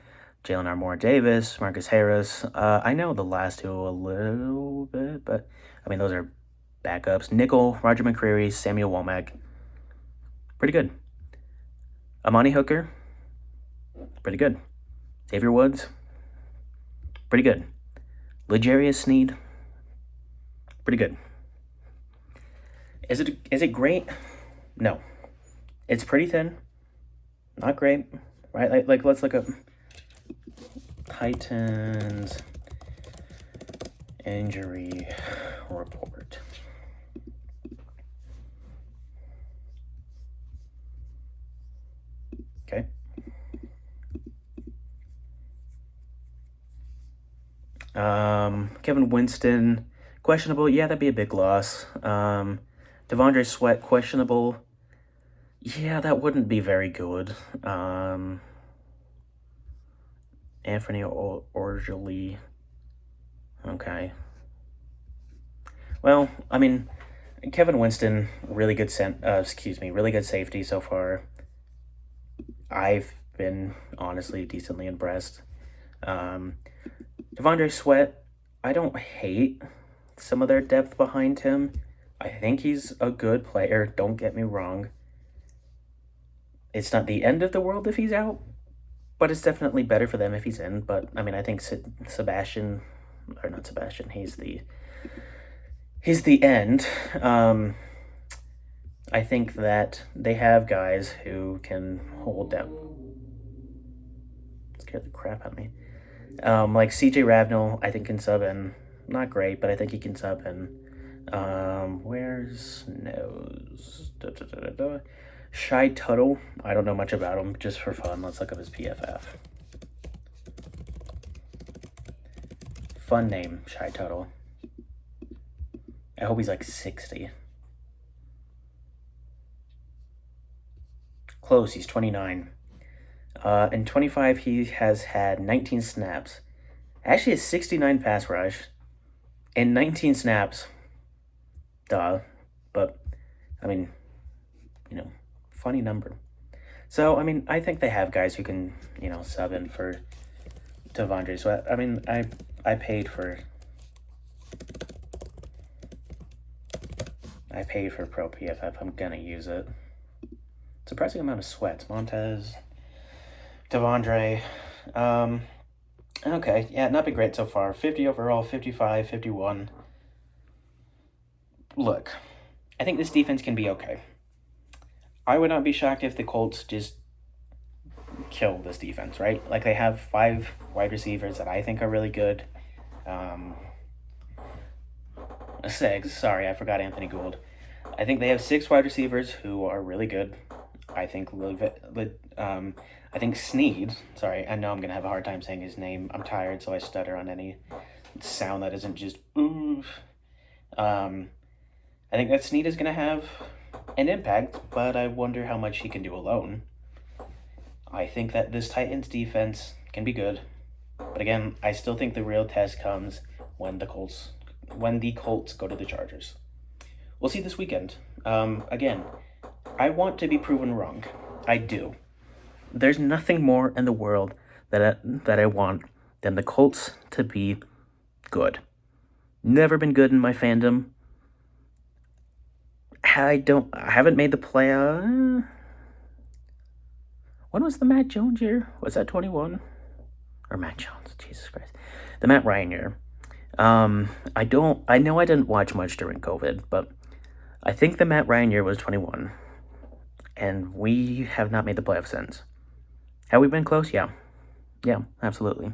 Speaker 1: Jalen Armour Davis, Marcus Harris. I know the last two a little bit, but I mean, those are backups. Nickel, Roger McCreary, Samuel Womack. Pretty good. Amani Hooker. Pretty good. Xavier Woods. Pretty good. L'Jarius Sneed. Pretty good. Is it great? No. It's pretty thin. Not great. Right? Like let's look up Titans injury report. Okay. Kevin Winston, questionable. Yeah, that'd be a big loss. Devondre Sweat, questionable. Yeah, that wouldn't be very good. Anthony Orgely. Okay. Well, I mean, Kevin Winston, really good really good safety so far. I've been honestly decently impressed. Devondre Sweat, I don't hate some of their depth behind him. I think he's a good player, don't get me wrong. It's not the end of the world if he's out, but it's definitely better for them if he's in. But, I mean, I think Sebastian, or not Sebastian, he's the end. I think that they have guys who can hold down. Scared the crap out of me. Like CJ Ravenel, I think can sub in. Not great, but I think he can sub in. Where's Nose? Shy Tuttle. I don't know much about him. Just for fun, let's look up his PFF. Fun name, Shy Tuttle. I hope he's like 60. Close, he's 29. In 25, he has had 19 snaps. Actually, a 69 pass rush. In 19 snaps. Duh. But, I mean, funny number. So, I mean, I think they have guys who can, sub in for Devondre. So, I mean, I paid for Pro PFF. I'm gonna use it. Surprising amount of sweats. Montez, Devondre. Okay, yeah, not been great so far. 50 overall, 55, 51. Look, I think this defense can be okay. I would not be shocked if the Colts just kill this defense, right? Like, they have 5 wide receivers that I think are really good. 6, sorry, I forgot Anthony Gould. I think they have 6 wide receivers who are really good. I think Sneed, sorry, I know I'm going to have a hard time saying his name. I'm tired, so I stutter on any sound that isn't just oof. I think that Sneed is going to have an impact, but I wonder how much he can do alone. I think that this Titans defense can be good, but again, I still think the real test comes when the Colts go to the Chargers. We'll see this weekend. Again, I want to be proven wrong. I do. There's nothing more in the world that I want than the Colts to be good. Never been good in my fandom. I haven't made the playoff. When was the Matt Jones year? Was that 21? Or Matt Jones? Jesus Christ. The Matt Ryan year. I know I didn't watch much during COVID, but I think the Matt Ryan year was 21. And we have not made the playoffs since. Have we been close? Yeah. Yeah, absolutely.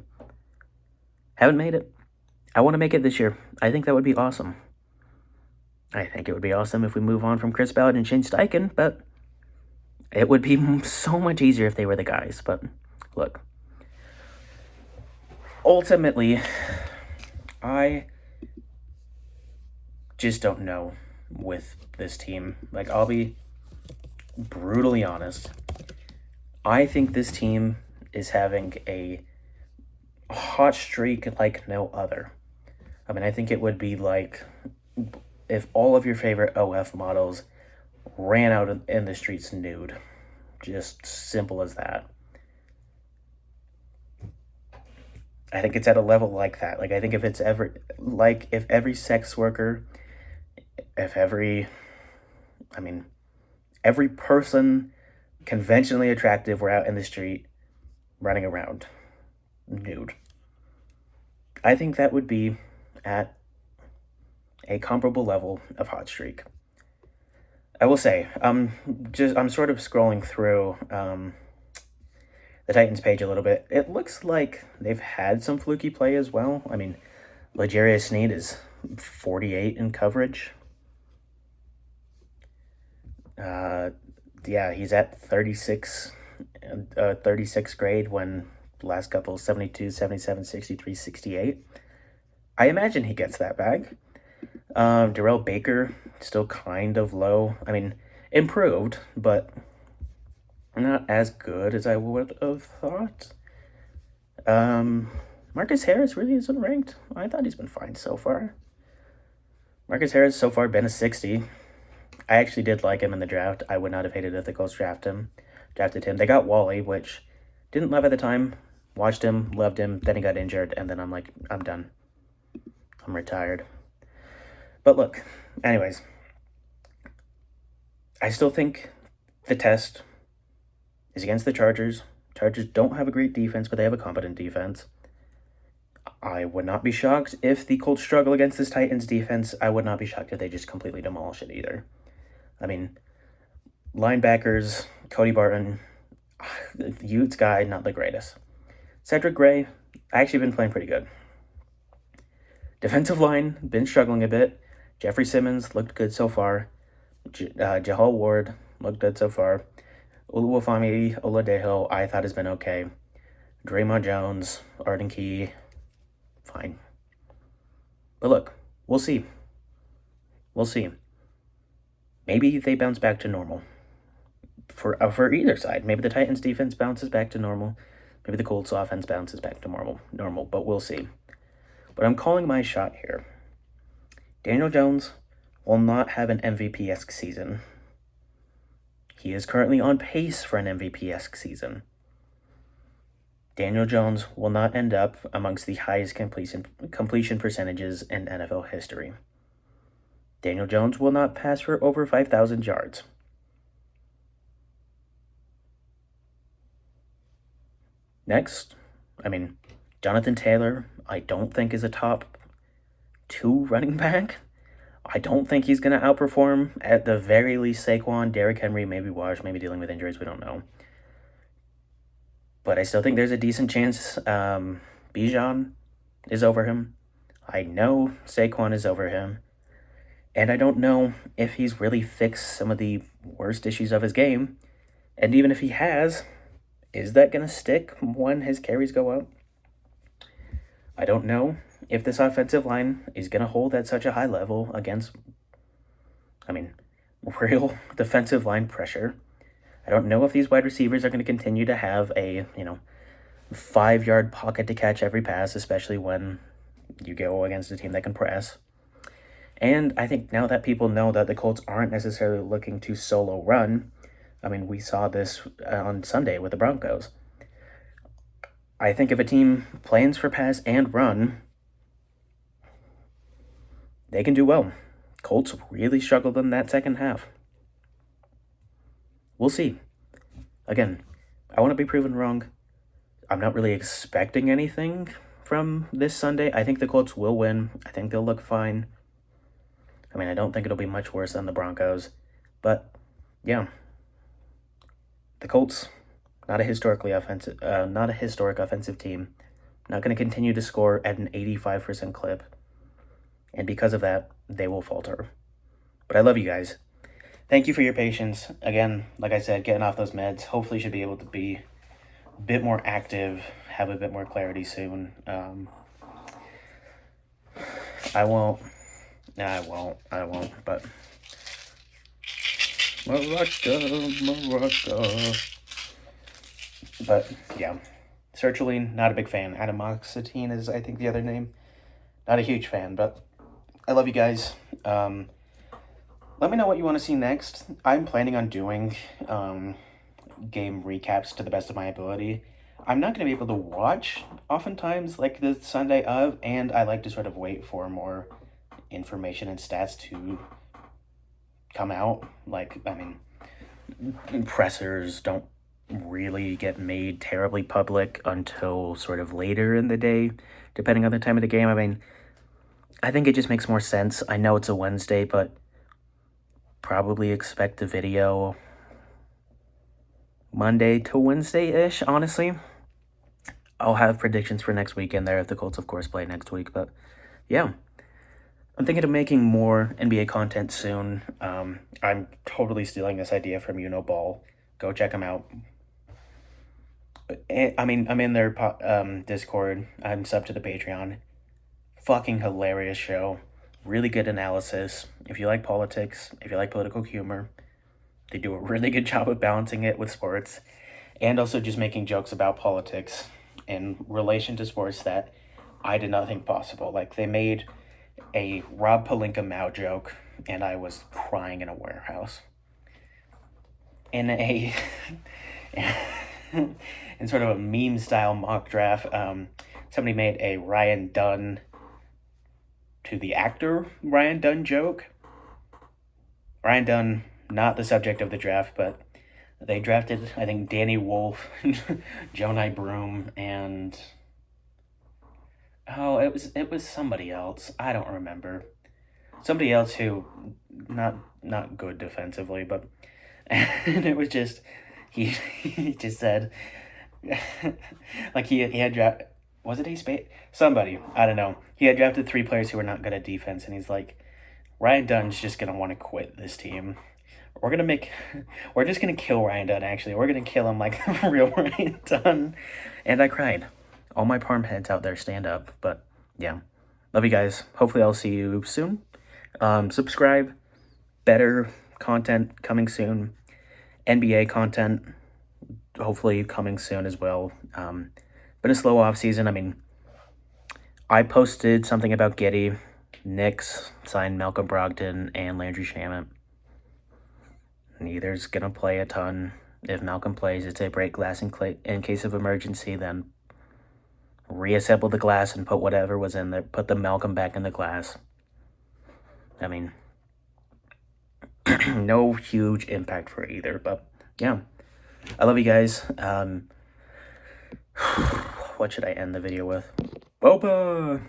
Speaker 1: Haven't made it. I want to make it this year. I think that would be awesome. I think it would be awesome if we move on from Chris Ballard and Shane Steichen, but it would be so much easier if they were the guys. But look, ultimately, I just don't know with this team. Like, I'll be brutally honest. I think this team is having a hot streak like no other. I mean, I think it would be like if all of your favorite OF models ran out in the streets nude. Just simple as that. I think it's at a level like that. Like, I think if it's ever, like, if every sex worker, every person conventionally attractive were out in the street running around nude, I think that would be at a comparable level of hot streak. I will say, I'm sort of scrolling through the Titans page a little bit. It looks like they've had some fluky play as well. I mean, L'Jarius Sneed is 48 in coverage. Yeah, he's at 36 grade when last couple 72, 77, 63, 68. I imagine he gets that bag. Darrell Baker, still kind of low. I mean, improved, but not as good as I would have thought. Marcus Harris really isn't ranked. I thought he's been fine so far. Marcus Harris so far been a 60. I actually did like him in the draft. I would not have hated if the Colts drafted him. They got Wally, which didn't love at the time. Watched him, loved him, then he got injured, and then I'm like, I'm done. I'm retired. But look, anyways, I still think the test is against the Chargers. Chargers don't have a great defense, but they have a competent defense. I would not be shocked if the Colts struggle against this Titans defense. I would not be shocked if they just completely demolish it either. I mean, linebackers, Cody Barton, the Utes guy, not the greatest. Cedric Gray, actually been playing pretty good. Defensive line, been struggling a bit. Jeffrey Simmons looked good so far. Jahal Ward looked good so far. Oluwafemi Oladejo, I thought has been okay. Draymond Jones, Arden Key, fine. But look, we'll see. We'll see. Maybe they bounce back to normal. For either side. Maybe the Titans defense bounces back to normal. Maybe the Colts offense bounces back to normal, but we'll see. But I'm calling my shot here. Daniel Jones will not have an MVP-esque season. He is currently on pace for an MVP-esque season. Daniel Jones will not end up amongst the highest completion percentages in NFL history. Daniel Jones will not pass for over 5,000 yards. Next, Jonathan Taylor, I don't think is a top 2 running back. I don't think he's going to outperform, at the very least, Saquon, Derrick Henry, maybe Wash, maybe dealing with injuries, we don't know. But I still think there's a decent chance Bijan is over him. I know Saquon is over him. And I don't know if he's really fixed some of the worst issues of his game. And even if he has, is that going to stick when his carries go up? I don't know if this offensive line is going to hold at such a high level against, real defensive line pressure. I don't know if these wide receivers are going to continue to have a, 5-yard pocket to catch every pass, especially when you go against a team that can press. And I think now that people know that the Colts aren't necessarily looking to solo run, we saw this on Sunday with the Broncos. I think if a team plans for pass and run, they can do well. Colts really struggled in that second half. We'll see. Again, I want to be proven wrong. I'm not really expecting anything from this Sunday. I think the Colts will win. I think they'll look fine. I mean, I don't think it'll be much worse than the Broncos. But, yeah. The Colts, not a historic offensive team. Not going to continue to score at an 85% clip. And because of that, they will falter. But I love you guys. Thank you for your patience. Again, like I said, getting off those meds. Hopefully should be able to be a bit more active, have a bit more clarity soon. I won't, but Morocco. But, yeah. Sertraline, not a big fan. Atomoxetine is, I think, the other name. Not a huge fan, but I love you guys. Let me know what you want to see next. I'm planning on doing game recaps to the best of my ability. I'm not going to be able to watch oftentimes like the Sunday of, and I like to sort of wait for more information and stats to come out. Like, I mean, pressers don't really get made terribly public until sort of later in the day, depending on the time of the game. I mean, I think it just makes more sense. I know it's a Wednesday, but probably expect a video Monday to Wednesday-ish, honestly. I'll have predictions for next weekend there if the Colts, of course, play next week. But, yeah. I'm thinking of making more NBA content soon. I'm totally stealing this idea from Unoball. Go check them out. I mean, I'm in their Discord. I'm sub to the Patreon. Fucking hilarious show. Really good analysis. If you like politics, if you like political humor, they do a really good job of balancing it with sports, and also just making jokes about politics in relation to sports that I did not think possible. Like, they made a Rob Pelinka Mao joke, and I was crying in a warehouse. In a in sort of a meme style mock draft, somebody made a Ryan Dunn to the actor Ryan Dunn joke. Ryan Dunn, not the subject of the draft, but they drafted, I think, Danny Wolf, Jonai Broom, and it was somebody else. I don't remember. Somebody else who not good defensively, but and it was just he just said like he had drafted, was it a spade? Somebody, I don't know. He had drafted 3 players who were not good at defense, and he's like, Ryan Dunn's just gonna want to quit this team. We're just gonna kill Ryan Dunn, actually. We're gonna kill him like the real Ryan Dunn. And I cried. All my parm heads out there, stand up. But, yeah. Love you guys. Hopefully I'll see you soon. Subscribe. Better content coming soon. NBA content, hopefully coming soon as well. Been a slow off season. I mean, I posted something about Giddey. Knicks signed Malcolm Brogdon and Landry Shamet. Neither's going to play a ton. If Malcolm plays, it's a break glass in case of emergency, then reassemble the glass and put whatever was in there. Put the Malcolm back in the glass. I mean, no huge impact for either, but yeah. I love you guys. What should I end the video with? Boba!